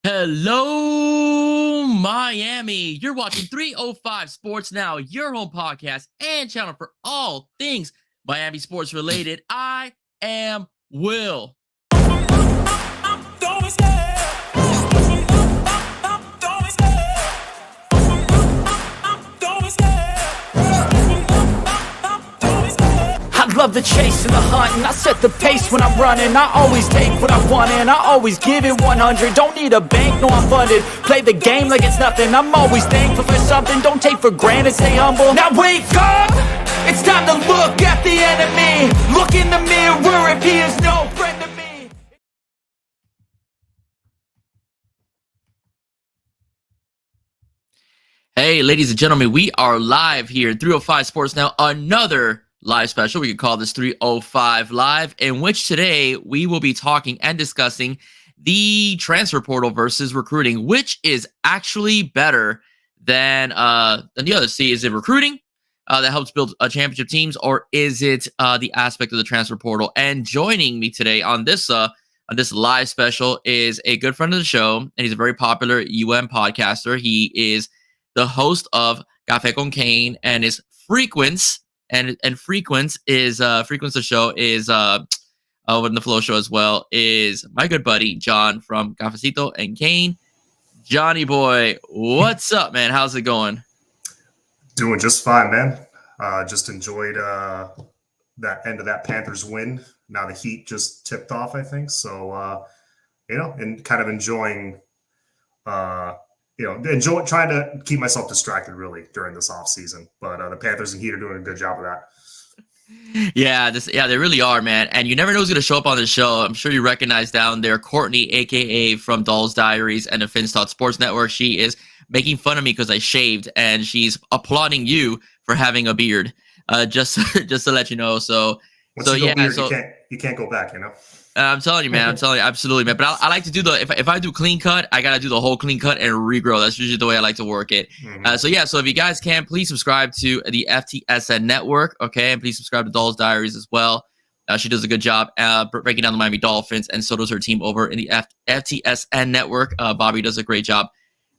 Hello, Miami. You're watching 305 Sports Now, your home podcast and channel for all things Miami sports related. I am Will. I love the chase and the hunt, and I set the pace when I'm running. I always take what I want and I always give it 100. Don't need a bank, no I'm funded. Play the game like it's nothing. I'm always thankful for something. Don't take for granted, stay humble. Now wake up! It's time to look at the enemy. Look in the mirror if he is no friend to me. Hey, ladies and gentlemen, we are live here at 305 Sports Now, another live special. We could call this 305 Live, in which today we will be talking and discussing the transfer portal versus recruiting, which is actually better than the other. See, is it recruiting that helps build championship teams, or is it the aspect of the transfer portal? And joining me today on this live special is a good friend of the show, and he's a very popular podcaster. He is the host of Café con Kane, and his frequents the show is in the Flow show as well, is my good buddy John from Cafecito and Kane. Johnny boy, what's up, man? How's it going? Doing just fine, man. Just enjoyed that end of that Panthers win. Now the Heat just tipped off, I think. So and kind of enjoying trying to keep myself distracted really during this off season. But the Panthers and Heat are doing a good job of that. Yeah, they really are, man. And you never know who's going to show up on the show. I'm sure you recognize down there Courtney, a.k.a. from Doll's Diaries and the Finstock Sports Network. She is making fun of me because I shaved, and she's applauding you for having a beard, just to let you know. You can't go back, you know? I'm telling you, man. I'm telling you, absolutely, man. But I like to do if I do clean cut, I gotta do the whole clean cut and regrow. That's usually the way I like to work it. Mm-hmm. So if you guys can, please subscribe to the FTSN network, okay? And please subscribe to Doll's Diaries as well. She does a good job breaking down the Miami Dolphins, and so does her team over in the FTSN network. Bobby does a great job,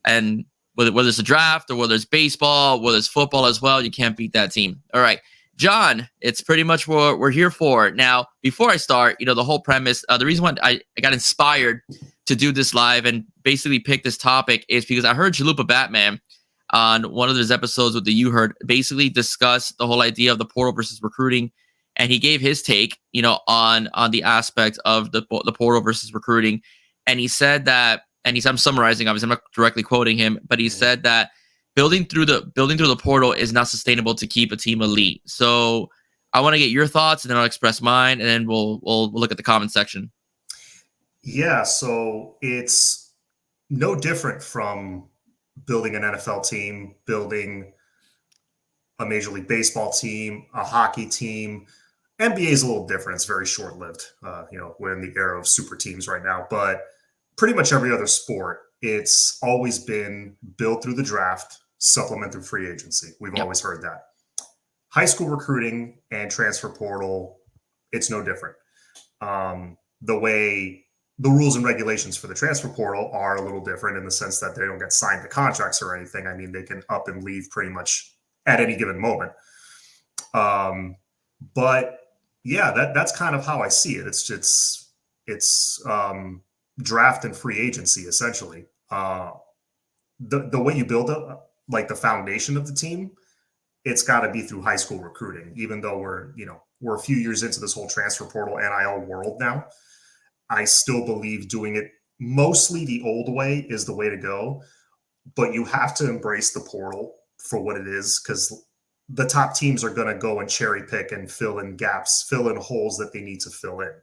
and whether it's a draft or whether it's baseball, whether it's football as well, you can't beat that team. All right. John, it's pretty much what we're here for. Now, before I start, the whole premise, the reason why I got inspired to do this live and basically pick this topic is because I heard Chalupa Batman on one of his episodes with the You Heard basically discuss the whole idea of the portal versus recruiting. And he gave his take, on the aspect of the portal versus recruiting. And he said that, I'm summarizing, obviously, I'm not directly quoting him, but he said that building through the portal is not sustainable to keep a team elite. So I want to get your thoughts, and then I'll express mine, and then we'll look at the comment section. Yeah, so it's no different from building an NFL team, building a Major League Baseball team, a hockey team. NBA is a little different. It's very short-lived. We're in the era of super teams right now, but pretty much every other sport, it's always been built through the draft, supplement through free agency. We've always heard that. High school recruiting and transfer portal, it's no different. The way the rules and regulations for the transfer portal are a little different in the sense that they don't get signed to contracts or anything. I mean, they can up and leave pretty much at any given moment. But yeah, that's kind of how I see it. It's draft and free agency essentially. The way you build up like the foundation of the team, it's got to be through high school recruiting. Even though we're a few years into this whole transfer portal NIL world now, I still believe doing it mostly the old way is the way to go. But you have to embrace the portal for what it is, because the top teams are going to go and cherry pick and fill in gaps, fill in holes that they need to fill in.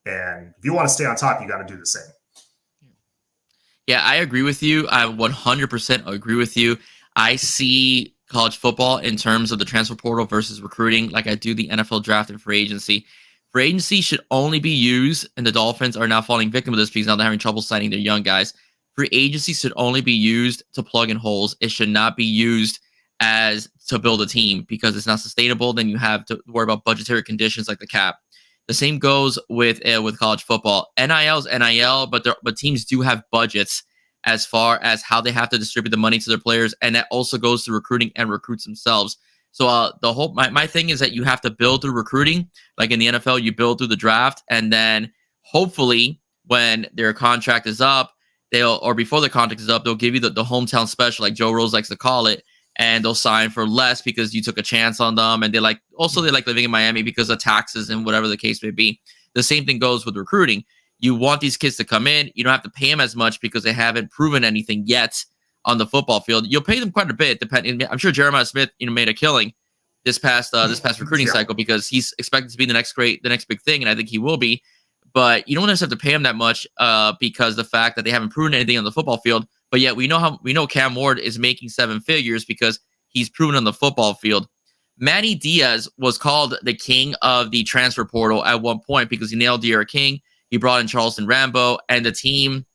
And if you want to stay on top, you got to do the same. Yeah, I agree with you. I 100% agree with you. I see college football in terms of the transfer portal versus recruiting like I do the NFL draft and free agency. Free agency should only be used, and the Dolphins are now falling victim of this because now they're having trouble signing their young guys. Free agency should only be used to plug in holes. It should not be used as to build a team because it's not sustainable. Then you have to worry about budgetary conditions like the cap. The same goes with college football. NIL's NIL, but teams do have budgets as far as how they have to distribute the money to their players, and that also goes to recruiting and recruits themselves. So the whole my thing is that you have to build through recruiting, like in the NFL, you build through the draft, and then hopefully when their contract is up, before the contract is up, they'll give you the hometown special, like Joe Rose likes to call it, and they'll sign for less because you took a chance on them, and they like living in Miami because of taxes and whatever the case may be. The same thing goes with recruiting. You want these kids to come in. You don't have to pay them as much because they haven't proven anything yet on the football field. You'll pay them quite a bit, depending. I'm sure Jeremiah Smith, made a killing this past recruiting cycle because he's expected to be the next big thing, and I think he will be. But you don't necessarily have to pay him that much because the fact that they haven't proven anything on the football field. But yet we know Cam Ward is making 7 figures because he's proven on the football field. Manny Diaz was called the king of the transfer portal at one point because he nailed D'Eriq King. He brought in Charleston Rambo, and the team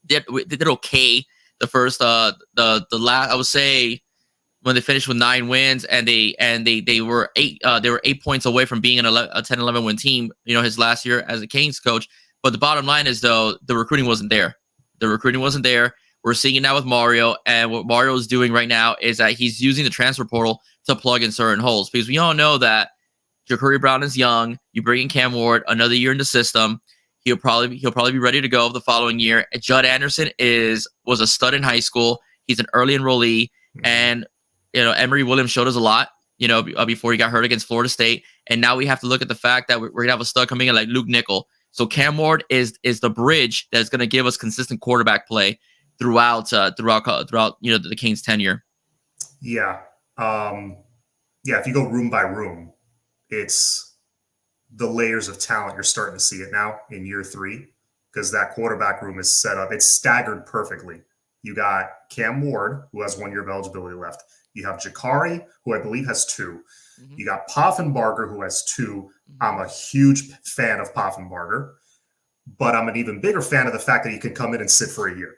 did okay. The first, the last, I would say, when they finished with 9 wins, and they were 8 points away from being a 10-11 win team. His last year as a Canes coach. But the bottom line is, though, the recruiting wasn't there. We're seeing it now with Mario, and what Mario is doing right now is that he's using the transfer portal to plug in certain holes because we all know that Ja'Cory Brown is young. You bring in Cam Ward, another year in the system. He'll probably be ready to go the following year. Judd Anderson was a stud in high school. He's an early enrollee, and Emory Williams showed us a lot. Before he got hurt against Florida State, and now we have to look at the fact that we're gonna have a stud coming in like Luke Nickel. So Cam Ward is the bridge that's gonna give us consistent quarterback play throughout the Canes tenure. Yeah. If you go room by room, it's the layers of talent. You're starting to see it now in year 3 because that quarterback room is set up. It's staggered perfectly. You got Cam Ward, who has 1 year of eligibility left. You have Ja'Cory, who I believe has 2. Mm-hmm. You got Poffenbarger, who has 2. Mm-hmm. I'm a huge fan of Poffenbarger, but I'm an even bigger fan of the fact that he can come in and sit for a year.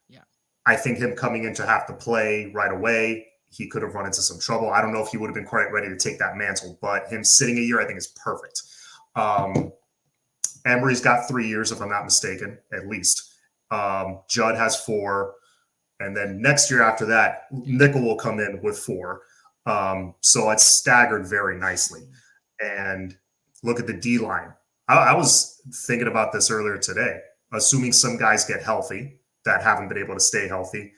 Yeah, I think him coming in to have to play right away, he could have run into some trouble. I don't know if he would have been quite ready to take that mantle, but him sitting a year, I think, is perfect. Emory's got 3 years, if I'm not mistaken, at least. Judd has 4. And then next year after that, Nickel will come in with 4. So it's staggered very nicely. And look at the D-line. I was thinking about this earlier today. Assuming some guys get healthy that haven't been able to stay healthy,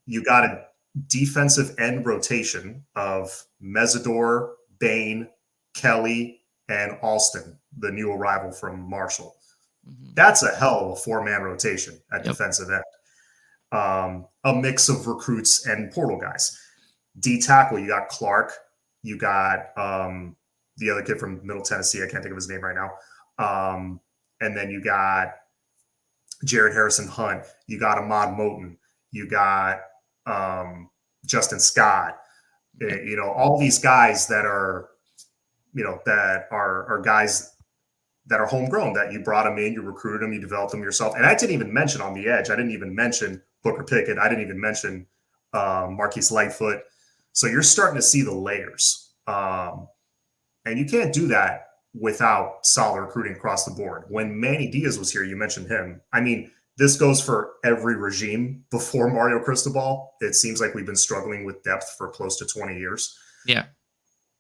you got a defensive end rotation of Mesidor, Bain, Kelly, and Alston, the new arrival from Marshall. That's a hell of a 4-man rotation at defensive end. A mix of recruits and portal guys. D tackle, you got Clark, you got the other kid from Middle Tennessee. I can't think of his name right now. And then you got Jared Harrison Hunt, you got Ahmad Moten, you got Justin Scott. All these guys that are, that are guys that are homegrown, that you brought them in, you recruited them, you developed them yourself. And I didn't even mention on the edge. I didn't even mention Booker Pickett. I didn't even mention Marquise Lightfoot. So you're starting to see the layers. And you can't do that without solid recruiting across the board. When Manny Diaz was here, you mentioned him. I mean, this goes for every regime before Mario Cristobal. It seems like we've been struggling with depth for close to 20 years. Yeah.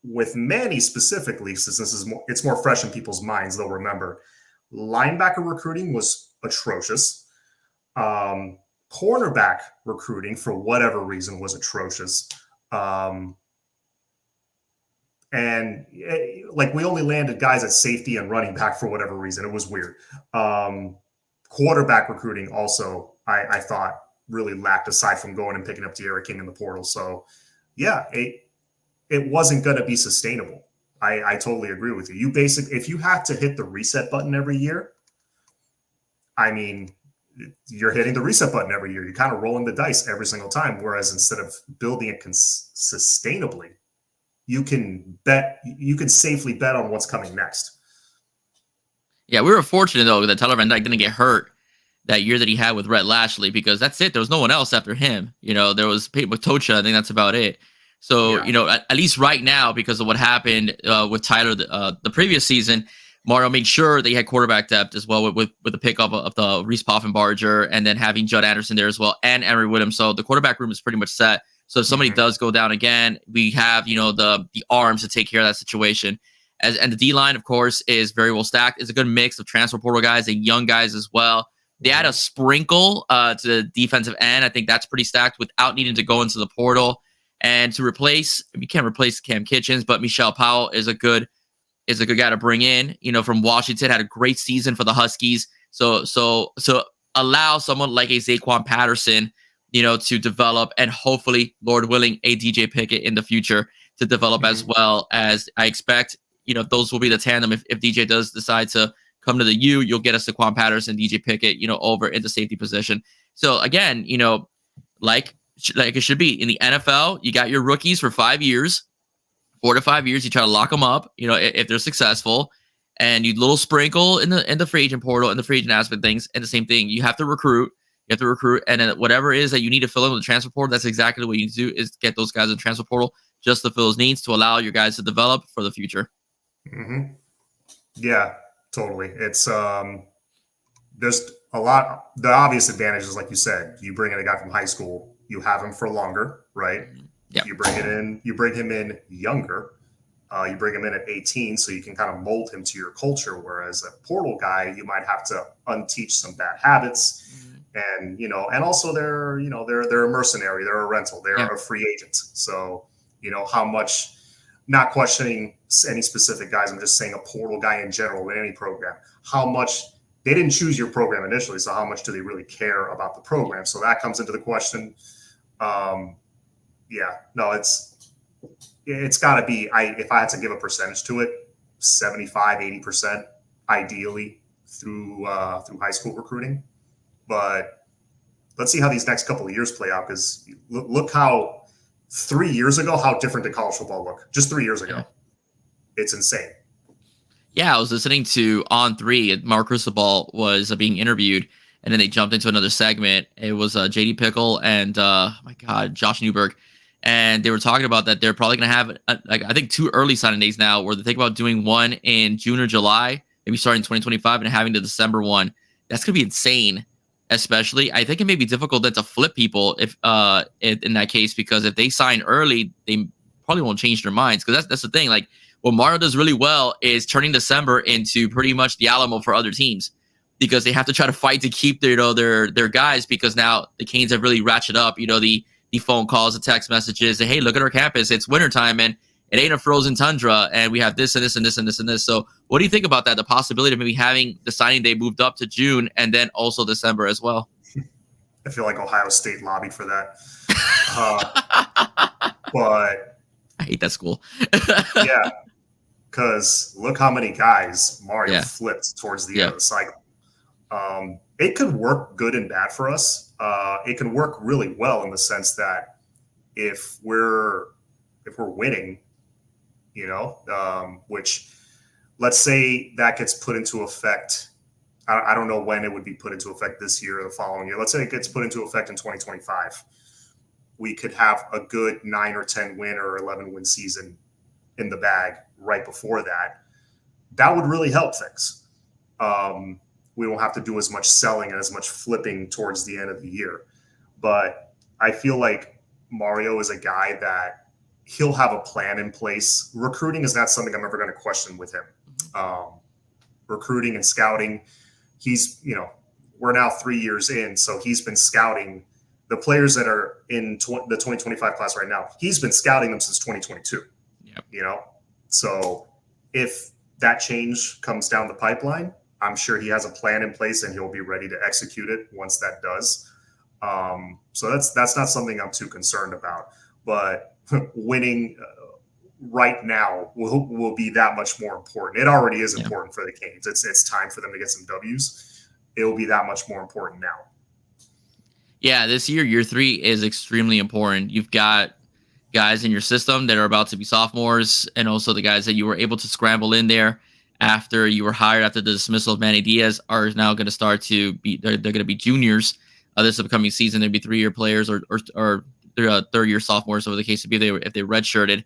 With Manny specifically, since it's more fresh in people's minds, they'll remember, linebacker recruiting was atrocious. Cornerback recruiting, for whatever reason, was atrocious. And we only landed guys at safety and running back for whatever reason. It was weird. Quarterback recruiting also, I thought, really lacked, aside from going and picking up D'Eriq King in the portal. So, yeah, it wasn't going to be sustainable. I totally agree with you. If you have to hit the reset button every year, I mean, you're hitting the reset button every year. You're kind of rolling the dice every single time. Whereas instead of building it sustainably, you can safely bet on what's coming next. Yeah, we were fortunate, though, that Tyler Van Dyke didn't get hurt that year that he had with Rhett Lashley, because that's it. There was no one else after him. There was Peyton Matocha. I think that's about it. So, at least right now, because of what happened with Tyler the previous season, Mario made sure they had quarterback depth as well with the pickup of the Reese Poffenbarger and then having Judd Anderson there as well and Emery Whittam. So the quarterback room is pretty much set. So if somebody does go down again, we have, the arms to take care of that situation. And the D-line, of course, is very well stacked. It's a good mix of transfer portal guys and young guys as well. They add a sprinkle to the defensive end. I think that's pretty stacked without needing to go into the portal. And to replace, you can't replace Cam Kitchens, but Michelle Powell is a good guy to bring in. From Washington, had a great season for the Huskies. So allow someone like a Zaquan Patterson, to develop, and hopefully, Lord willing, a DJ Pickett in the future to develop as well. As I expect, those will be the tandem. If DJ does decide to come to the U, you'll get a Zaquan Patterson, DJ Pickett, over in the safety position. So again, like it should be in the NFL, you got your rookies for 5 years, 4 to 5 years. You try to lock them up, if they're successful, and you little sprinkle in the free agent portal and the free agent aspect things. And the same thing, you have to recruit. And then whatever it is that you need to fill in with the transfer portal, that's exactly what you need to do, is get those guys in the transfer portal just to fill those needs to allow your guys to develop for the future. Mm-hmm. Yeah, totally. It's there's a lot. The obvious advantages, like you said, you bring in a guy from high school, you have him for longer, right? Yeah. You bring him in younger. You bring him in at 18, so you can kind of mold him to your culture. Whereas a portal guy, you might have to unteach some bad habits. And and also they're a mercenary, they're a rental, they're a free agent. So how much, not questioning any specific guys, I'm just saying a portal guy in general in any program, how much they didn't choose your program initially, so how much do they really care about the program? So that comes into the question. It's got to be, if I had to give a percentage to it, 75-80% ideally through high school recruiting. But let's see how these next couple of years play out, because look how 3 years ago, how different did college football look? Just 3 years ago. Yeah. It's insane. Yeah, I was listening to On3. Mark Cristobal was being interviewed, and then they jumped into another segment. It was JD Pickle and, Josh Newberg. And they were talking about that they're probably going to have, I think, 2 early signing days now, where they think about doing one in June or July, maybe starting 2025, and having the December one. That's going to be insane. Especially, I think it may be difficult then to flip people if in that case, because if they sign early, they probably won't change their minds. Because that's the thing. Like, what Mario does really well is turning December into pretty much the Alamo for other teams, because they have to try to fight to keep their guys, because now the Canes have really ratcheted up. The phone calls, the text messages. Hey, look at our campus. It's wintertime and it ain't a frozen tundra, and we have this and this and this and this and this. So what do you think about that? The possibility of maybe having the signing day moved up to June and then also December as well? I feel like Ohio State lobbied for that. But I hate that school. Yeah, because look how many guys Mario flipped towards the end of the cycle. It could work good and bad for us. It can work really well in the sense that if we're winning, which, let's say that gets put into effect. I don't know when it would be put into effect, this year or the following year. Let's say it gets put into effect in 2025. We could have a good 9 or 10 win or 11 win season in the bag right before that. That would really help things. We won't have to do as much selling and as much flipping towards the end of the year. But I feel like Mario is a guy that he'll have a plan in place. Recruiting is not something I'm ever going to question with him. Recruiting and scouting, he's, we're now 3 years in, so he's been scouting the players that are in the 2025 class right now. He's been scouting them since 2022. Yep. So if that change comes down the pipeline, I'm sure he has a plan in place and he'll be ready to execute it once that does. So that's not something I'm too concerned about. But winning right now will be that much more important. It already is important for the Canes. It's time for them to get some W's. It will be that much more important now. Yeah, this year 3 is extremely important. You've got guys in your system that are about to be sophomores, and also the guys that you were able to scramble in there after you were hired after the dismissal of Manny Diaz are now going to start to be, they're going to be juniors this upcoming season. They'd be 3-year players or they're third-year sophomores, whatever the case would be, if they redshirted.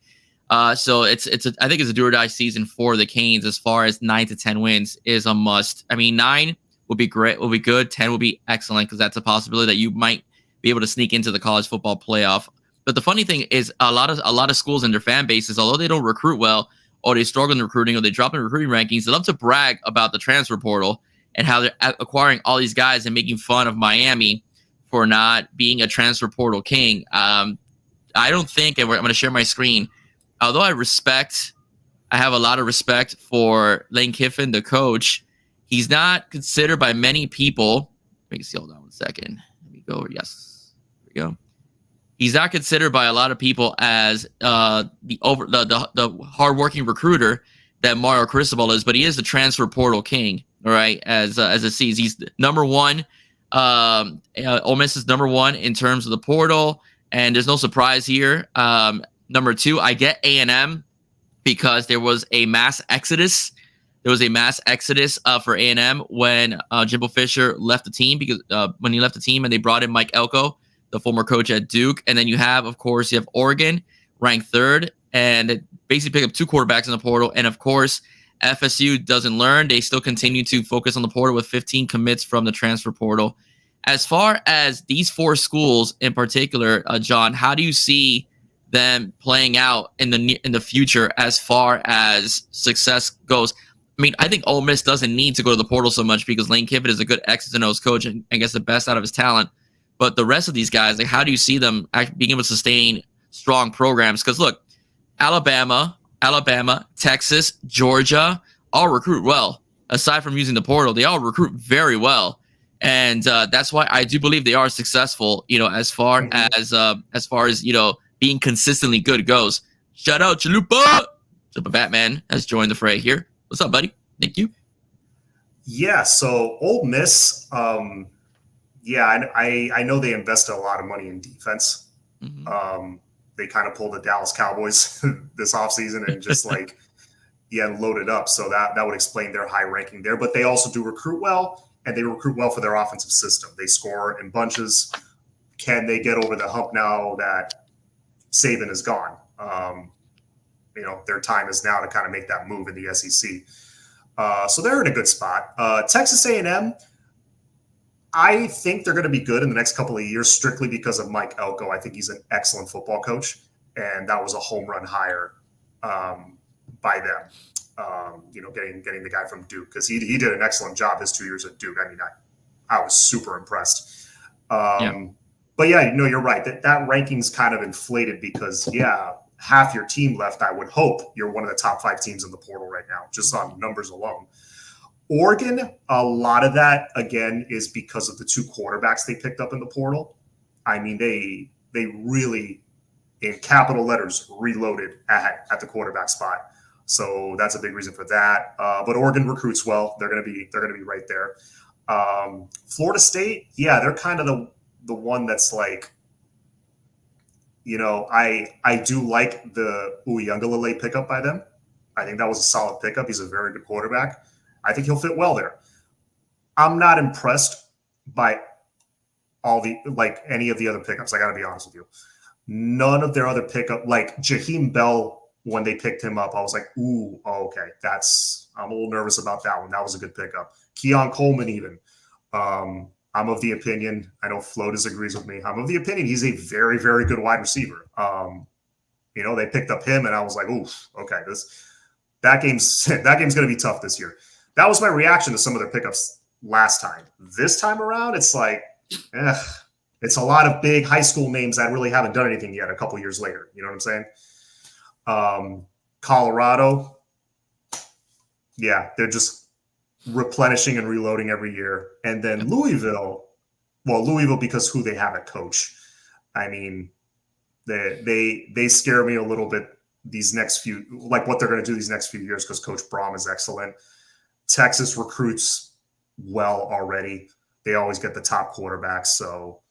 So I think it's a do or die season for the Canes as far as 9 to 10 wins is a must. I mean, 9 will be great, will be good. 10 will be excellent because that's a possibility that you might be able to sneak into the college football playoff. But the funny thing is a lot of schools and their fan bases, although they don't recruit well or they struggle in recruiting or they drop in recruiting rankings, they love to brag about the transfer portal and how they're acquiring all these guys and making fun of Miami for not being a transfer portal king. I don't think, and I'm going to share my screen, although I have a lot of respect for Lane Kiffin, the coach, he's not considered by many people. Let me see, hold on 1 second. Let me go. Yes, here we go. He's not considered by a lot of people as the hardworking recruiter that Mario Cristobal is, but he is the transfer portal king. All right, as it sees, he's number one. Ole Miss is number one in terms of the portal, and there's no surprise here. Number 2, I get A&M because there was a mass exodus. There was a mass exodus for A&M when Jimbo Fisher left the team when he left the team and they brought in Mike Elko, the former coach at Duke. And then you have Oregon ranked 3rd, and it basically picked up 2 quarterbacks in the portal. And of course, FSU doesn't learn. They still continue to focus on the portal with 15 commits from the transfer portal. As far as these 4 schools in particular, John, how do you see them playing out in the future as far as success goes? I mean, I think Ole Miss doesn't need to go to the portal so much because Lane Kiffin is a good X's and O's coach and gets the best out of his talent. But the rest of these guys, like, how do you see them being able to sustain strong programs? Because look, Alabama, Texas, Georgia all recruit well. Aside from using the portal, they all recruit very well. And that's why I do believe they are successful, as far as, being consistently good goes. Shout out Chalupa! Chalupa Batman has joined the fray here. What's up, buddy? Thank you. Yeah, so Ole Miss, I know they invested a lot of money in defense. Mm-hmm. They kind of pulled the Dallas Cowboys this offseason and just loaded up. So that would explain their high ranking there. But they also do recruit well, and they recruit well for their offensive system. They score in bunches. Can they get over the hump now that Saban is gone? Their time is now to kind of make that move in the SEC. So they're in a good spot. Texas A&M, I think they're going to be good in the next couple of years strictly because of Mike Elko. I think he's an excellent football coach, and that was a home run hire by them. Getting the guy from Duke, because he did an excellent job his 2 years at Duke. I mean, I was super impressed. But you're right. That ranking's kind of inflated because half your team left. I would hope you're one of the top 5 teams in the portal right now, just on numbers alone. Oregon, a lot of that, again, is because of the 2 quarterbacks they picked up in the portal. I mean, they really, in capital letters, reloaded at the quarterback spot. So that's a big reason for that. But Oregon recruits well. They're going to be right there. Florida State, they're kind of the one that's like, I do like the Uiagalelei pickup by them. I think that was a solid pickup. He's a very good quarterback. I think he'll fit well there. I'm not impressed by any of the other pickups. I got to be honest with you. None of their other pickup, like Jaheim Bell, when they picked him up, I was like, ooh, okay. I'm a little nervous about that one. That was a good pickup. Keon Coleman even. I'm of the opinion, I know Flo disagrees with me. I'm of the opinion he's a very, very good wide receiver. They picked up him and I was like, oof, okay, that game's going to be tough this year. That was my reaction to some of their pickups last time. This time around, it's like, it's a lot of big high school names that really haven't done anything yet a couple years later. You know what I'm saying? Colorado, they're just replenishing and reloading every year. And then Louisville because who they have at coach. I mean, they scare me a little bit these next few, like what they're going to do these next few years, because Coach Braum is excellent. Texas recruits well already. They always get the top quarterbacks. So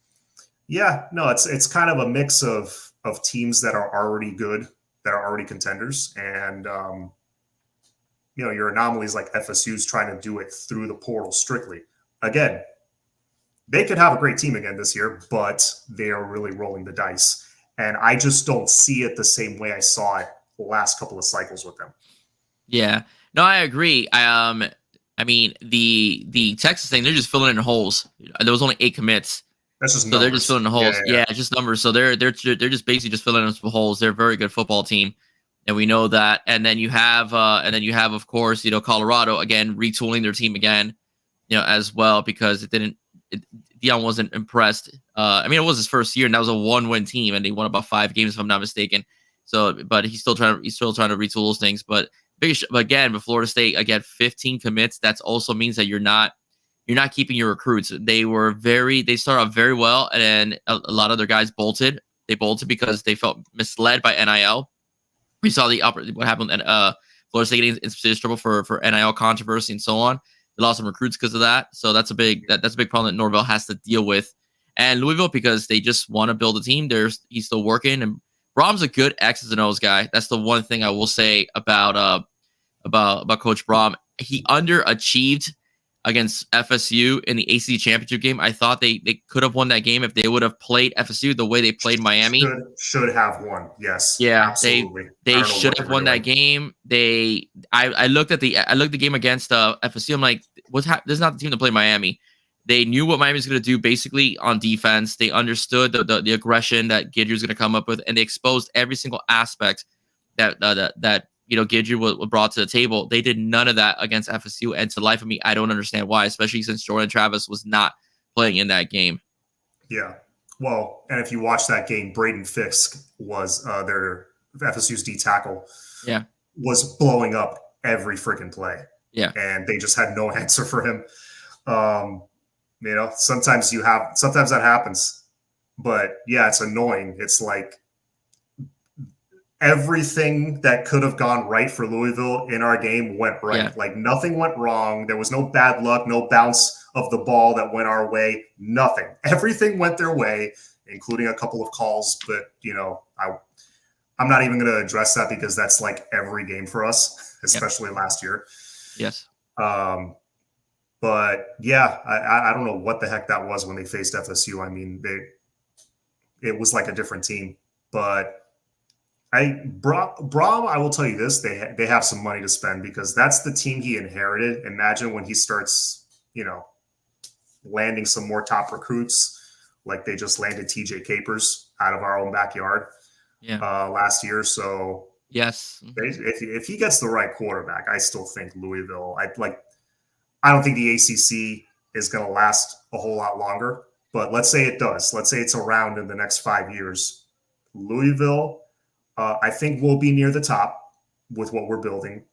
it's kind of a mix of teams that are already good, that are already contenders. And, your anomalies like FSU's trying to do it through the portal strictly. Again, they could have a great team again this year, but they are really rolling the dice. And I just don't see it the same way I saw it last couple of cycles with them. Yeah, no, I agree. I mean, the Texas thing, they're just filling in holes. There was only 8 commits. That's just So numbers. they're just filling the holes. Yeah. Yeah, just numbers. So they're just basically just filling in some holes. They're a very good football team, and we know that. And then you have of course, Colorado again retooling their team again, as well, because Deion wasn't impressed. I mean, it was his first year, and that was a 1-win team, and they won about 5 games if I'm not mistaken. So, but he's still trying to retool those things. But again, with Florida State, again, 15 commits. That also means that you're not keeping your recruits. They started off very well, and then a lot of their guys bolted. They bolted because they felt misled by NIL. We saw what happened, and Florida State getting in serious trouble for NIL controversy and so on. They lost some recruits because of that. So that's a big problem that Norvell has to deal with. And Louisville, because they just want to build a team. He's still working, and Brom's a good X's and O's guy. That's the one thing I will say about Coach Brom. He underachieved against FSU in the ACC championship game. I thought they could have won that game if they would have played FSU the way they played Miami. Should have won. Yes. Yeah, absolutely. They should have won that game. I looked at the game against FSU. I'm like, this is not the team to play Miami. They knew what Miami was going to do basically on defense. They understood the aggression that Guidry was going to come up with, and they exposed every single aspect that Guidry was brought to the table. They did none of that against FSU, and to the life of me, I don't understand why, especially since Jordan Travis was not playing in that game. Yeah. Well, and if you watch that game, Braden Fisk was their FSU's D tackle. Yeah. Was blowing up every freaking play. Yeah. And they just had no answer for him. Sometimes that happens. But yeah, it's annoying. It's like everything that could have gone right for Louisville in our game went right. Yeah. Like nothing went wrong. There was no bad luck, no bounce of the ball that went our way. Nothing. Everything went their way, including a couple of calls. But, I'm not even going to address that because that's like every game for us, especially last year. Yes. But yeah, I don't know what the heck that was when they faced FSU. I mean, it was like a different team. But Brom, I will tell you this: they have some money to spend because that's the team he inherited. Imagine when he starts, landing some more top recruits, like they just landed TJ Capers out of our own backyard last year. So yes, if he gets the right quarterback, I still think Louisville. I don't think the ACC is going to last a whole lot longer, but let's say it does. Let's say it's around in the next 5 years. Louisville, I think we'll be near the top with what we're building.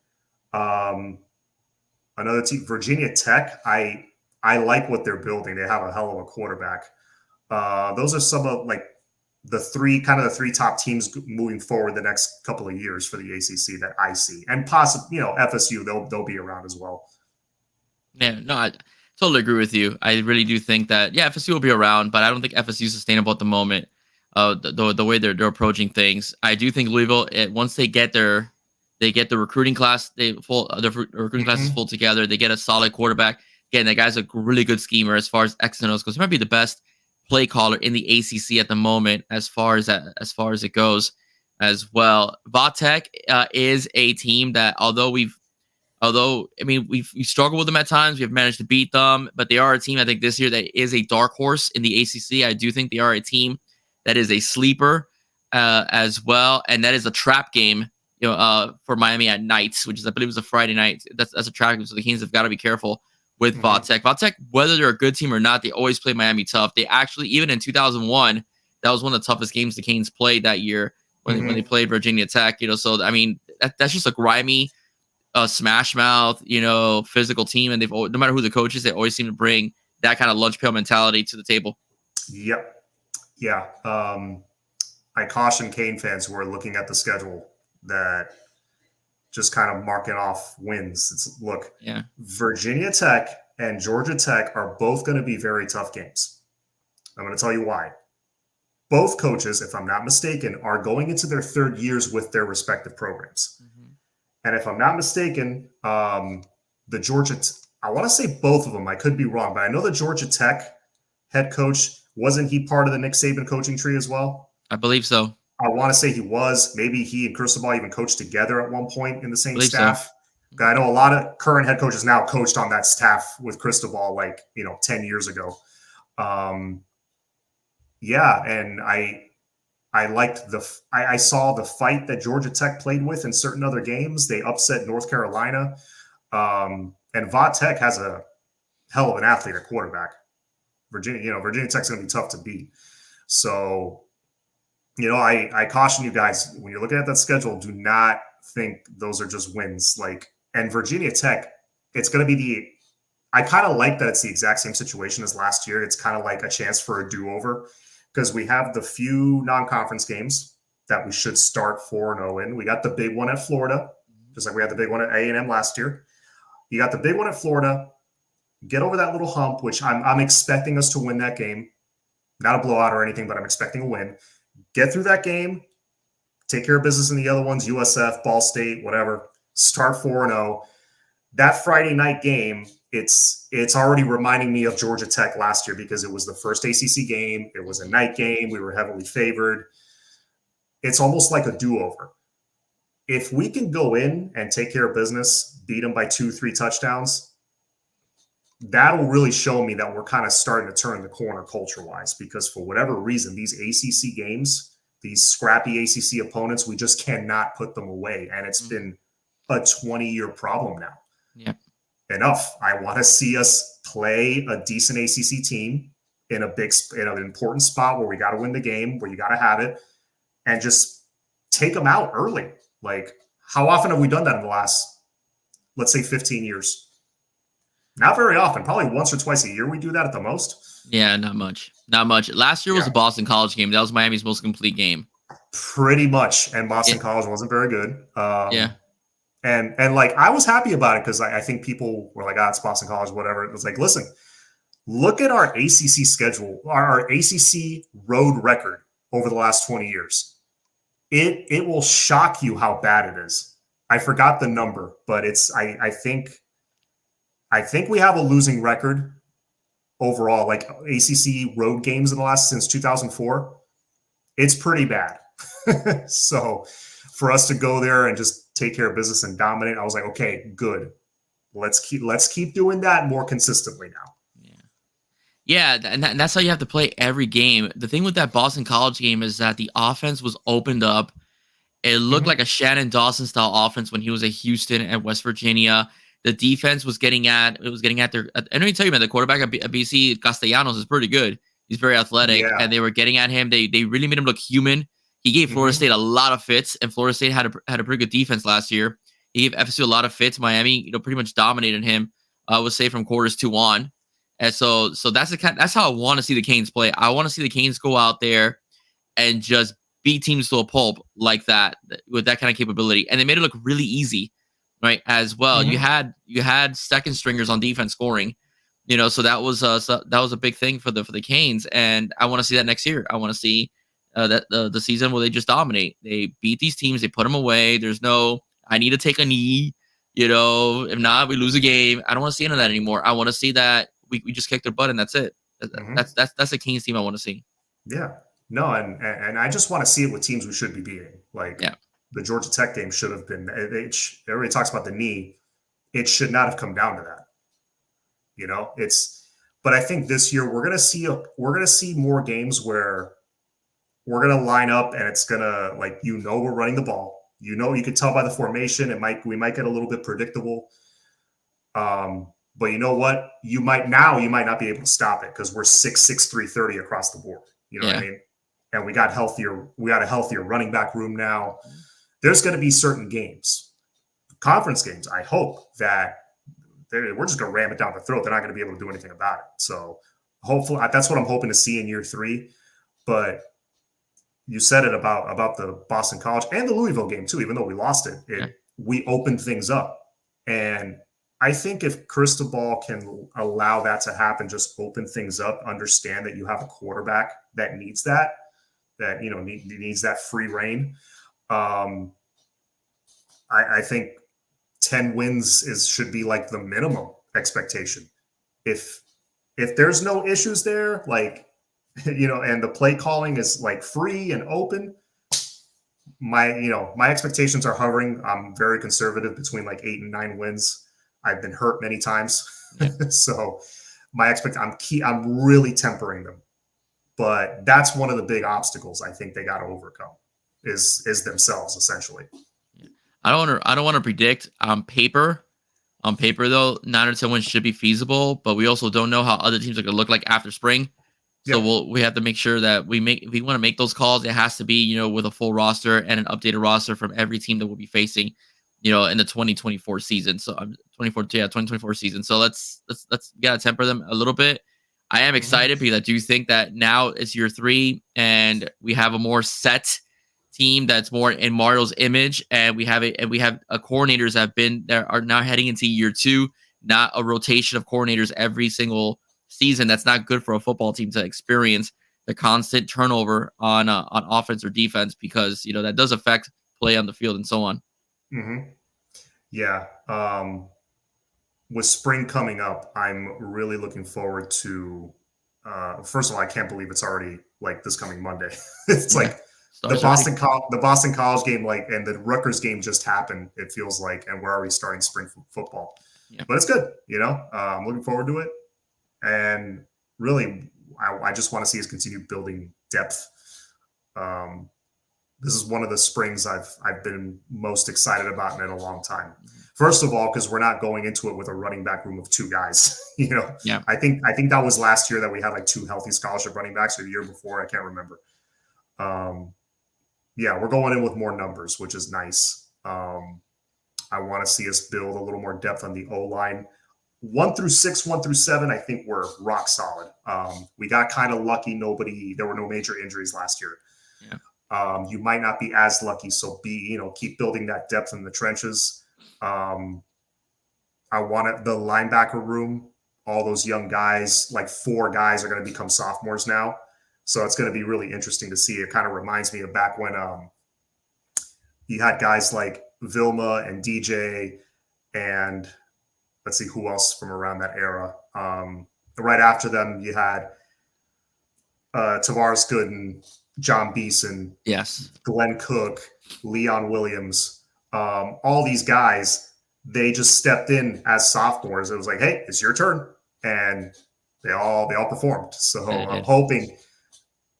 Another team, Virginia Tech, I like what they're building. They have a hell of a quarterback. Those are some of the three top teams moving forward the next couple of years for the ACC that I see, and possibly FSU they'll be around as well. Yeah, no, I totally agree with you. I really do think that FSU will be around, but I don't think FSU is sustainable at the moment. The way they're approaching things, I do think Louisville, once they get the recruiting class, recruiting class is full together. They get a solid quarterback. Again, that guy's a really good schemer as far as X and O's goes. He might be the best play caller in the ACC at the moment, as far as it goes, as well. Vatech is a team that, although we've struggled with them at times, we have managed to beat them, but they are a team I think this year that is a dark horse in the ACC. I do think they are a team that is a sleeper as well, and that is a trap game, for Miami at nights, which is, I believe, is a Friday night. That's a trap game, so the Kings have got to be careful with Vatech. Vatech, whether they're a good team or not, they always play Miami tough. They actually, even in 2001, that was one of the toughest games the Canes played that year when they played Virginia Tech. So I mean, that's just a grimy, smash mouth, physical team, and no matter who the coach is, they always seem to bring that kind of lunch pail mentality to the table. Yep. Yeah. I caution Cane fans who are looking at the schedule that just kind of marking off wins. Virginia Tech and Georgia Tech are both going to be very tough games. I'm going to tell you why. Both coaches, if I'm not mistaken, are going into their third years with their respective programs. And if I'm not mistaken, I want to say both of them. I could be wrong, but I know the Georgia Tech head coach, wasn't he part of the Nick Saban coaching tree as well? I believe so. I want to say he was. Maybe he and Cristobal even coached together at one point in the same Believe so. staff. I know a lot of current head coaches now coached on that staff with Cristobal, like 10 years ago. Yeah, and I liked I saw the fight that Georgia Tech played with in certain other games. They upset North Carolina, and Va Tech has a hell of an athlete at quarterback. Virginia Tech's going to be tough to beat. So, I caution you guys, when you're looking at that schedule, do not think those are just wins. And Virginia Tech, it's going to be I kind of like that it's the exact same situation as last year. It's kind of like a chance for a do-over because we have the few non-conference games that we should start 4-0 in. We got the big one at Florida, just like we had the big one at A&M last year. You got the big one at Florida. Get over that little hump, which I'm expecting us to win that game. Not a blowout or anything, but I'm expecting a win. Get through that game. Take care of business in the other ones, USF, Ball State, whatever. Start 4-0. That Friday night game, it's already reminding me of Georgia Tech last year because it was the first ACC game. It was a night game. We were heavily favored. It's almost like a do-over. If we can go in and take care of business, beat them by 2-3 touchdowns, that'll really show me that we're kind of starting to turn the corner culture-wise because for whatever reason, these ACC games, these scrappy ACC opponents, we just cannot put them away. And it's been a 20-year problem now. Yeah. Enough. I want to see us play a decent ACC team in an important spot where we got to win the game, where you got to have it, and just take them out early. How often have we done that in the last, let's say, 15 years? Not very often. Probably once or twice a year we do that at the most. Yeah, not much. Not much. Last year was the Boston College game. That was Miami's most complete game. Pretty much. And Boston College wasn't very good. Yeah. And I was happy about it because I think people were like, it's Boston College, whatever. It was like, listen, look at our ACC schedule, our ACC road record over the last 20 years. It will shock you how bad it is. I forgot the number, but I think we have a losing record overall, like ACC road games in the last since 2004. It's pretty bad. So for us to go there and just take care of business and dominate, I was like, okay, good. Let's keep doing that more consistently now. Yeah, and that's how you have to play every game. The thing with that Boston College game is that the offense was opened up. It looked like a Shannon Dawson style offense when he was at Houston and West Virginia. The defense was getting at their. I don't even tell you, man. The quarterback at BC, Castellanos, is pretty good. He's very athletic, and they were getting at him. They really made him look human. He gave Florida State a lot of fits, and Florida State had a pretty good defense last year. He gave FSU a lot of fits. Miami, pretty much dominated him. I would say from quarters 2 on, and so that's how I want to see the Canes play. I want to see the Canes go out there and just beat teams to a pulp like that with that kind of capability, and they made it look really easy. Right, as well. You had second stringers on defense scoring, so that was a big thing for the Canes, and I want to see that next year. I want to see that the season where they just dominate. They beat these teams, they put them away. There's no I need to take a knee, if not we lose a game. I don't want to see any of that anymore. I want to see that we just kick their butt and that's it. That's a Canes team I want to see. Yeah, no, and I just want to see it with teams we should be beating. The Georgia Tech game should have been. Everybody talks about the knee. It should not have come down to that. But I think this year we're gonna see more games where we're gonna line up and it's gonna we're running the ball. You can tell by the formation. We might get a little bit predictable. But you know what? You might not be able to stop it because we're 6'6", 330 across the board. You know what I mean? And we got a healthier running back room now. There's going to be certain games, conference games, I hope, that we're just going to ram it down the throat. They're not going to be able to do anything about it. So hopefully that's what I'm hoping to see in year 3. But you said it about the Boston College and the Louisville game too, even though we lost it. We opened things up. And I think if Cristobal can allow that to happen, just open things up, understand that you have a quarterback that needs that needs that free reign. I think 10 wins should be like the minimum expectation. If there's no issues there, and the play calling is free and open, my expectations are hovering. I'm very conservative between like 8 and 9 wins. I've been hurt many times. Yeah. So I'm really tempering them. But that's one of the big obstacles I think they got to overcome is themselves essentially. I don't want to predict on paper. On paper, though, 9 or 10 wins should be feasible, but we also don't know how other teams are going to look like after spring. So we have to make sure that if we want to make those calls, it has to be, with a full roster and an updated roster from every team that we'll be facing, in the 2024 season. So 2024 season. So let's gotta temper them a little bit. I am excited because I do think that now it's year 3 and we have a more set team that's more in Mario's image, and we have coordinators that are now heading into year 2, not a rotation of coordinators every single season. That's not good for a football team to experience the constant turnover on offense or defense, because that does affect play on the field and so on. Mm-hmm. Yeah. With spring coming up, I'm really looking forward to. First of all, I can't believe it's already like this coming Monday. It's like the Boston College game, and the Rutgers game just happened. It feels like, and we're already starting spring football. Yeah. But it's good, I'm looking forward to it, and really, I just want to see us continue building depth. This is one of the springs I've been most excited about in a long time. First of all, because we're not going into it with a running back room of 2 guys. Yeah. I think that was last year that we had like 2 healthy scholarship running backs, or the year before. I can't remember. We're going in with more numbers, which is nice. I want to see us build a little more depth on the O-line. 1 through 6, 1 through 7, I think we're rock solid. We got kind of lucky. There were no major injuries last year. Yeah. You might not be as lucky, so keep building that depth in the trenches. I want the linebacker room. All those young guys, like 4 guys, are going to become sophomores now. So it's going to be really interesting to see. It kind of reminds me of back when you had guys like Vilma and DJ, and let's see who else from around that era. Right after them, you had Tavares Gooden, John Beeson, yes, Glenn Cook, Leon Williams. All these guys, they just stepped in as sophomores. It was like, hey, it's your turn. And they all performed. So I'm hoping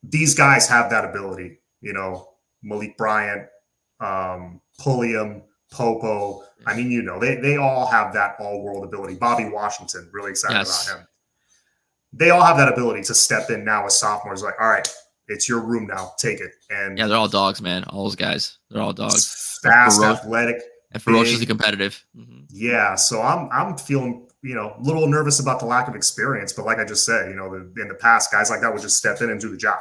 these guys have that ability. Malik Bryant, Pulliam, Popo. I mean, they all have that all-world ability. Bobby Washington, really excited about him. They all have that ability to step in now as sophomores. Like, all right, it's your room now. Take it. And they're all dogs, man. All those guys, they're all dogs. Fast, athletic, and ferociously competitive. Mm-hmm. Yeah, so I'm feeling a little nervous about the lack of experience, but like I just said, in the past, guys like that would just step in and do the job.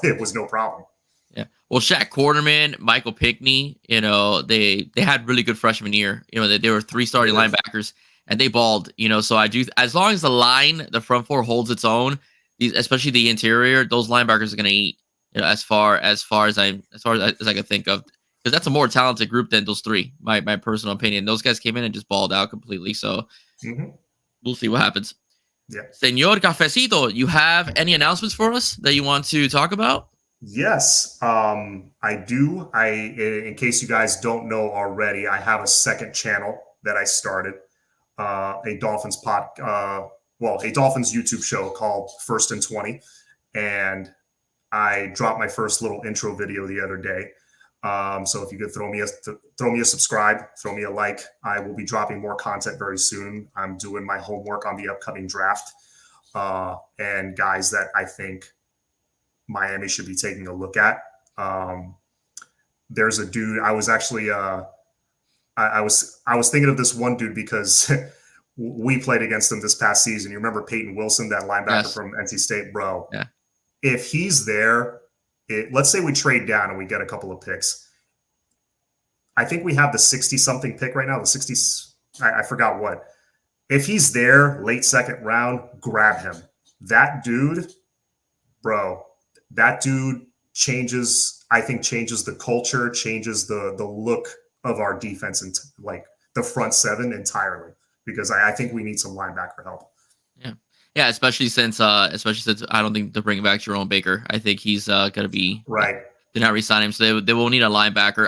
It was no problem. Yeah. Well, Shaq Quarterman, Michael Pinkney, they had really good freshman year. They were 3 starting linebackers, and they balled. So I do, as long as the front 4 holds its own, especially the interior, those linebackers are going to eat. As far as I can think of. Because that's a more talented group than those 3, my personal opinion. Those guys came in and just balled out completely. So we'll see what happens. Yeah. Senor Cafecito, you have any announcements for us that you want to talk about? Yes, I do. In case you guys don't know already, I have a second channel that I started, a Dolphins YouTube show called First and 20. And I dropped my first little intro video the other day. So if you could throw me a subscribe, throw me a like, I will be dropping more content very soon. I'm doing my homework on the upcoming draft, and guys that I think Miami should be taking a look at. There's a dude I was actually, I was thinking of this one dude because we played against him this past season. You remember Peyton Wilson, that linebacker from NC State, bro? Yeah. If he's there, let's say we trade down and we get a couple of picks. I think we have the 60-something pick right now. The 60s, I forgot what. If he's there, late second round, grab him. That dude, bro, changes the culture, changes the look of our defense and like the front 7 entirely, because I think we need some linebacker help. Yeah, especially since I don't think they're bringing back Jerome Baker. I think he's going to be right. Did not resign him, so they will need a linebacker.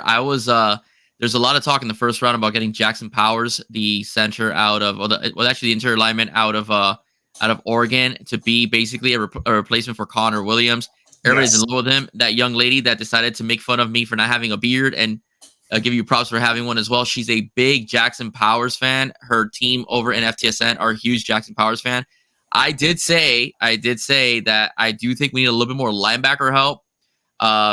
There's a lot of talk in the first round about getting Jackson Powers, the center out of, actually the interior lineman out of Oregon, to be basically a replacement for Connor Williams. Everybody's in love with him. That young lady that decided to make fun of me for not having a beard and give you props for having one as well. She's a big Jackson Powers fan. Her team over in FTSN are a huge Jackson Powers fan. I did say that I do think we need a little bit more linebacker help.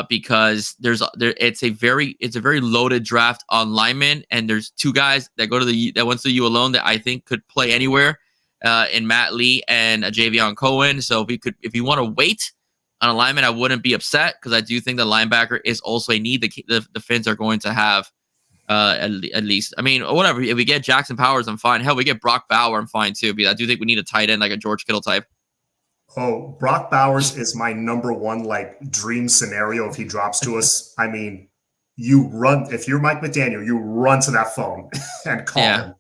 Because it's a very loaded draft on linemen, and there's two guys that went to the U alone that I think could play anywhere, in Matt Lee and Javion Cohen. So if you want to wait on a lineman, I wouldn't be upset, because I do think the linebacker is also a need the Finns are going to have, at least. I mean, whatever. If we get Jackson Powers, I'm fine. Hell, we get Brock Bauer, I'm fine too. But I do think we need a tight end, like a George Kittle type. Oh, Brock Bowers is my number one dream scenario if he drops to us. I mean, you run, if you're Mike McDaniel, you run to that phone and call him.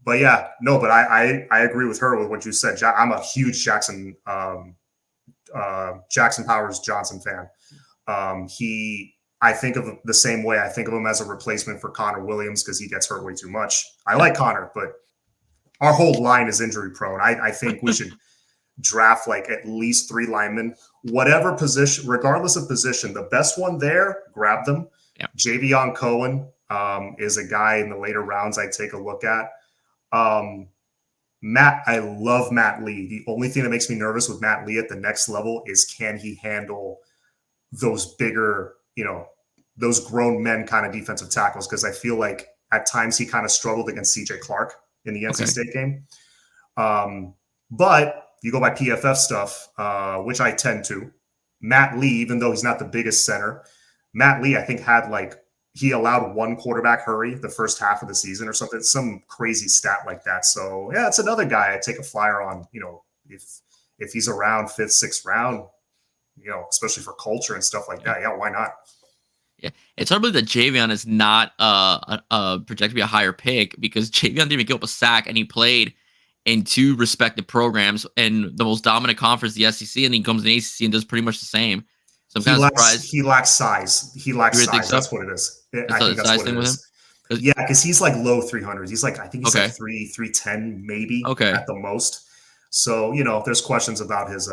But yeah, no, but I agree with her with what you said. I'm a huge Jackson Powers Johnson fan. I think of the same way. I think of him as a replacement for Connor Williams, because he gets hurt way too much. I like Connor, but our whole line is injury prone. I think we should draft at least 3 linemen, whatever position, regardless of position. The best one there, grab them. Yeah. Javion Cohen is a guy in the later rounds I take a look at. I love Matt Lee. The only thing that makes me nervous with Matt Lee at the next level is, can he handle those bigger, those grown men kind of defensive tackles? Because I feel like at times he kind of struggled against CJ Clark in the NC State game. But you go by PFF stuff, which I tend to. Matt Lee, even though he's not the biggest center, Matt Lee, I think, had he allowed 1 quarterback hurry the first half of the season or something, some crazy stat like that. So yeah, it's another guy I take a flyer on. If he's around 5th, 6th round, especially for culture and stuff like that. Yeah, why not? Yeah, it's hard to believe that Javion is not projected to be a higher pick, because Javion didn't even give up a sack, and he played in 2 respective programs in the most dominant conference, the SEC, and he comes in the ACC and does pretty much the same. So I'm kind of surprised. He lacks size. So? That's what it is. I think that's what it is. Yeah, because he's low 300s. He's I think he's 310 maybe at the most. So, there's questions about his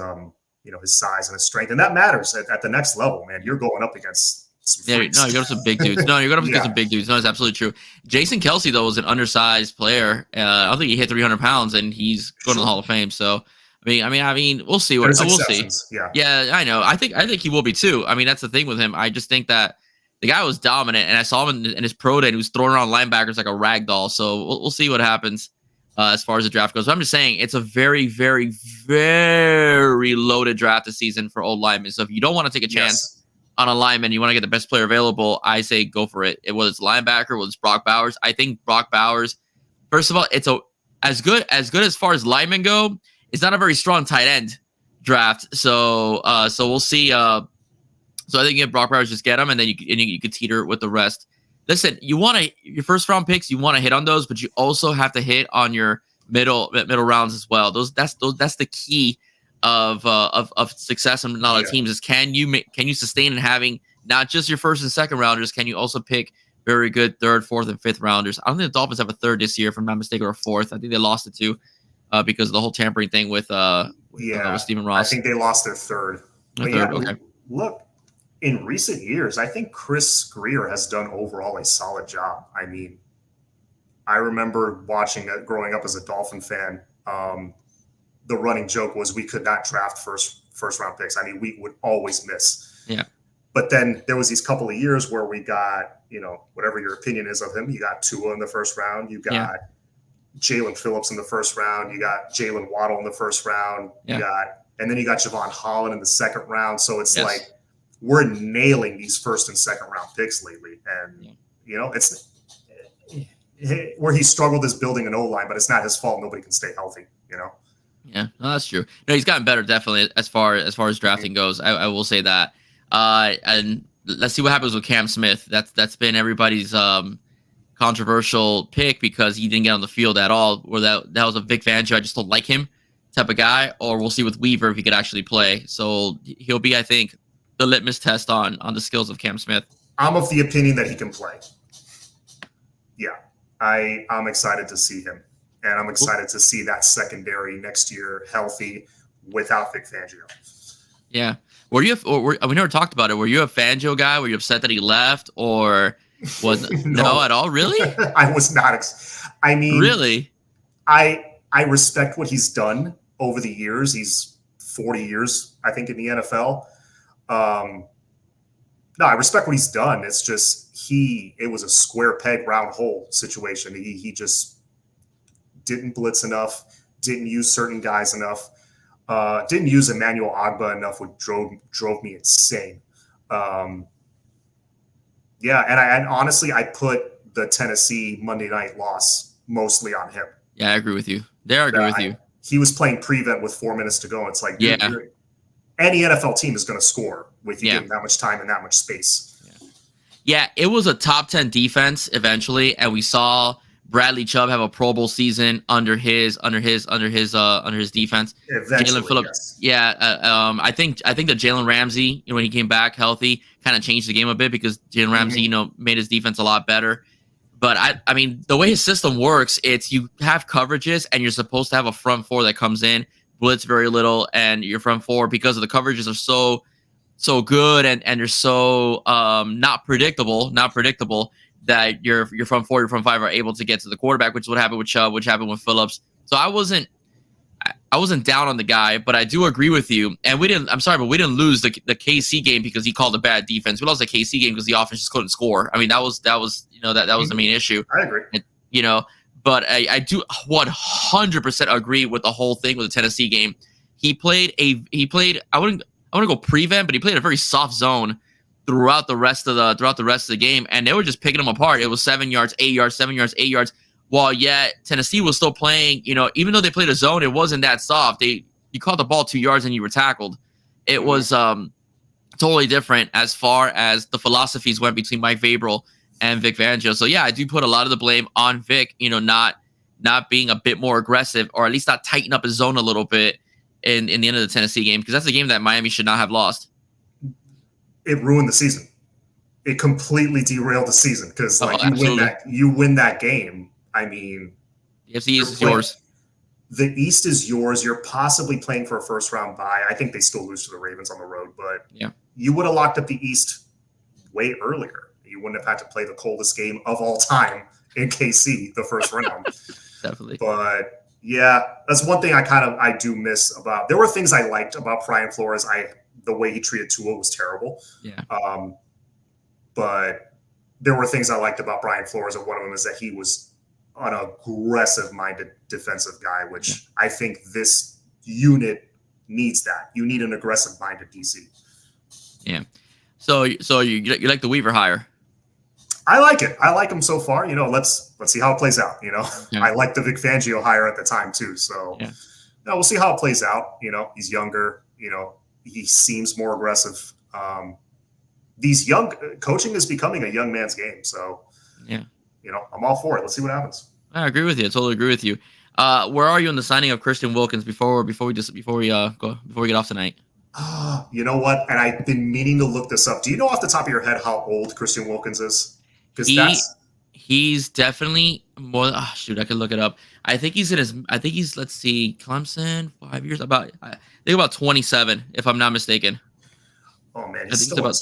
his size and his strength, and that matters at the next level, man. You're going up against you go to some big dudes. No, you're going to get some big dudes. No, it's absolutely true. Jason Kelsey, though, was an undersized player. I don't think he hit 300 pounds, and he's going to the Hall of Fame. So, I mean, we'll see. We'll see. Yeah, I know. I think he will be too. I mean, that's the thing with him. I just think that the guy was dominant, and I saw him in his pro day, and he was throwing around linebackers like a rag doll. So we'll see what happens as far as the draft goes. But I'm just saying, it's a very, very, very loaded draft this season for old linemen. So if you don't want to take a chance on a lineman, you want to get the best player available, I say go for it. Whether it's linebacker, whether it's Brock Bowers. I think Brock Bowers, first of all, it's as good as far as linemen go. It's not a very strong tight end draft. So we'll see. So I think you get Brock Bowers, just get him, and then you could teeter with the rest. Listen, your first round picks, you want to hit on those, but you also have to hit on your middle rounds as well. That's the key of success in a lot of teams, is can you sustain in having not just your first and second rounders, can you also pick very good 3rd, 4th, and 5th rounders? I don't think the Dolphins have a 3rd this year, if I'm not mistaken, or a 4th. I think they lost it too, because of the whole tampering thing with Stephen Ross. I think they lost their 3rd. Okay. Look, in recent years, I think Chris Grier has done overall a solid job. I mean, I remember watching it growing up as a Dolphin fan. The running joke was we could not draft first round picks. I mean, we would always miss. Yeah. But then there was these couple of years where we got, whatever your opinion is of him, you got Tua in the first round, you got Jalen Phillips in the first round, you got Jalen Waddle in the first round, and then you got Javon Holland in the second round. So it's we're nailing these first and second round picks lately. And, it's where he struggled is building an O-line, but it's not his fault. Nobody can stay healthy, Yeah, no, that's true. No, he's gotten better, definitely, as far as drafting goes. I will say that. And let's see what happens with Cam Smith. That's been everybody's controversial pick, because he didn't get on the field at all. Or that was a Vic Fangio, I just don't like him type of guy. Or we'll see with Weaver if he could actually play. So he'll be, I think, the litmus test on the skills of Cam Smith. I'm of the opinion that he can play. Yeah, I'm excited to see him, and I'm excited to see that secondary next year healthy without Vic Fangio. Yeah. We never talked about it. Were you a Fangio guy? Were you upset that he left, or was no at all? Really? I was not. I mean, really? I respect what he's done over the years. He's 40 years, I think, in the NFL. No, I respect what he's done. It's just it was a square peg, round hole situation. He just didn't blitz enough, didn't use certain guys enough, didn't use Emmanuel Ogbah enough, which drove me insane. Yeah, and honestly, I put the Tennessee Monday night loss mostly on him. Yeah, I agree with you. I agree with you. He was playing prevent with 4 minutes to go. It's like, yeah, any NFL team is going to score with you given that much time and that much space. Yeah, it was a top 10 defense eventually, and we saw Bradley Chubb have a Pro Bowl season under his defense. Eventually, Jalen Phillips, yes. I think that Jalen Ramsey, when he came back healthy, kind of changed the game a bit because Jalen Ramsey, made his defense a lot better. But I mean, the way his system works, it's you have coverages and you're supposed to have a front four that comes in, blitz very little, and your front four, because of the coverages are so good and they're so not predictable that your front four, your front five are able to get to the quarterback, which is what happened with Chubb, which happened with Phillips. So I wasn't down on the guy, but I do agree with you. And we didn't lose the KC game because he called a bad defense. We lost the KC game because the offense just couldn't score. I mean, that was the main issue. I agree. But I do 100% agree with the whole thing with the Tennessee game. He played I want to go prevent, but he played a very soft zone throughout the rest of the game, and they were just picking him apart. It was 7 yards, 8 yards, 7 yards, 8 yards. While yet Tennessee was still playing, even though they played a zone, it wasn't that soft. You caught the ball 2 yards and you were tackled. It was totally different as far as the philosophies went between Mike Vrabel and Vic Fangio. So yeah, I do put a lot of the blame on Vic, not being a bit more aggressive, or at least not tighten up his zone a little bit in the end of the Tennessee game, because that's a game that Miami should not have lost. It ruined the season. It completely derailed the season because you win that game. I mean, the East is yours. The East is yours. You're possibly playing for a first round bye. I think they still lose to the Ravens on the road, but you would have locked up the East way earlier. You wouldn't have had to play the coldest game of all time in KC the first round. Definitely. But yeah, that's one thing I do miss about. There were things I liked about Brian Flores. The way he treated Tua was terrible. Yeah. But there were things I liked about Brian Flores, and one of them is that he was an aggressive-minded defensive guy, which I think this unit needs that. You need an aggressive-minded DC. Yeah. So you like the Weaver hire? I like it. I like him so far. Let's see how it plays out. I like the Vic Fangio hire at the time too. So we'll see how it plays out. He's younger. He seems more aggressive. Coaching is becoming a young man's game. So I'm all for it. Let's see what happens. I agree with you. I totally agree with you. Where are you in the signing of Christian Wilkins before we get off tonight? You know what? And I've been meaning to look this up. Do you know off the top of your head how old Christian Wilkins is? Because he's definitely more. I could look it up. I think he's let's see, Clemson, 5 years, about 27, if I'm not mistaken. Oh man, he's still about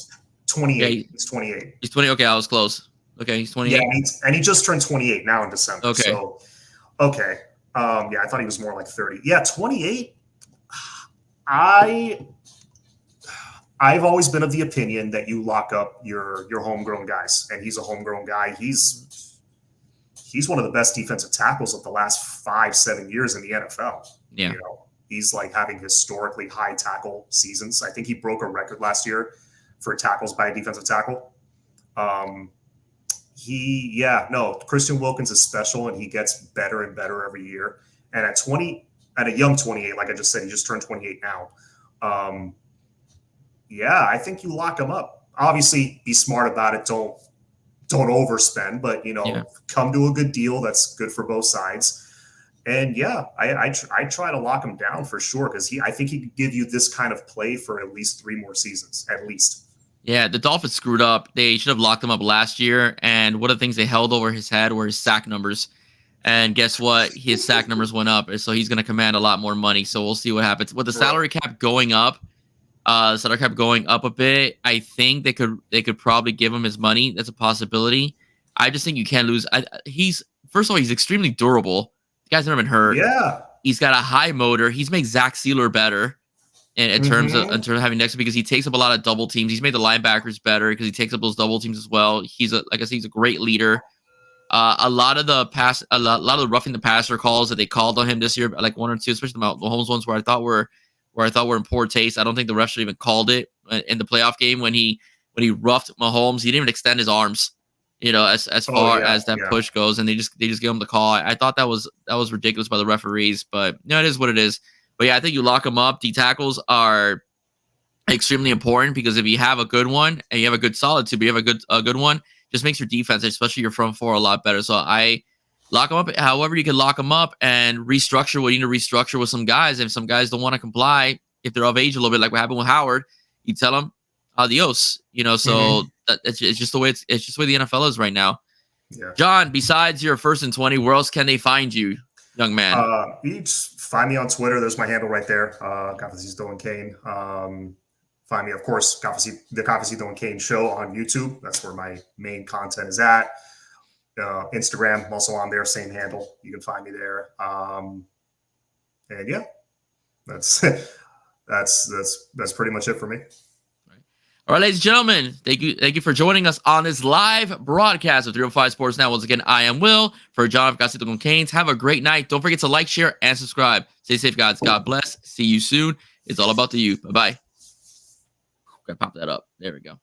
28. Yeah, he's 28. He's 20. Okay, I was close. Okay, he's 28. Yeah, and he just turned 28 now in December. Okay. So, okay. I thought he was more like 30. Yeah, 28. I've always been of the opinion that you lock up your homegrown guys, and he's a homegrown guy. He's one of the best defensive tackles of the last 5-7 years in the NFL. Yeah. He's like having historically high tackle seasons. I think he broke a record last year for tackles by a defensive tackle. Christian Wilkins is special, and he gets better and better every year. And at a young 28, like I just said, he just turned 28 now. I think you lock him up. Obviously, be smart about it. Don't overspend, but come to a good deal that's good for both sides. And yeah, I try to lock him down for sure because I think he could give you this kind of play for at least 3 more seasons, at least. Yeah, the Dolphins screwed up. They should have locked him up last year. And one of the things they held over his head were his sack numbers. And guess what? His sack numbers went up, so he's going to command a lot more money. So we'll see what happens with the salary cap going up. Salary cap going up a bit. I think they could probably give him his money. That's a possibility. I just think you can't lose. He's first of all, he's extremely durable. The guy's never been hurt. Yeah, he's got a high motor. He's made Zach Sealer better in terms of having next because he takes up a lot of double teams. He's made the linebackers better because he takes up those double teams as well. He's like I said, he's a great leader. A lot of the roughing the passer calls that they called on him this year, like 1 or 2, especially the Mahomes ones where I thought were in poor taste. I don't think the refs should even called it in the playoff game when he roughed Mahomes. He didn't even extend his arms, as far as that push goes, and they just gave him the call. I thought that was ridiculous by the referees, but it is what it is. But yeah, I think you lock them up. D tackles are extremely important because if you have a good one and you have a good solid two, but you have a good one, just makes your defense, especially your front four, a lot better. So I lock them up. However, you can lock them up and restructure what you need to restructure with some guys. If some guys don't want to comply, if they're of age a little bit, like what happened with Howard, you tell them adios. So it's just the way it's just the way the NFL is right now. Yeah. John, besides your 1st and 20, where else can they find you, young man? Find me on Twitter. There's my handle right there. Confidence Dylan Kane. Find me, of course, the Confidence Dylan Kane Show on YouTube. That's where my main content is at. Instagram, I'm also on there, same handle. You can find me there. And yeah, that's pretty much it for me. All right, ladies and gentlemen, thank you for joining us on this live broadcast of 305 Sports Now. Once again, I am Will for John of Canes. Have a great night. Don't forget to like, share, and subscribe. Stay safe, guys. God bless. See you soon. It's all about the youth. Bye-bye. Gotta pop that up. There we go.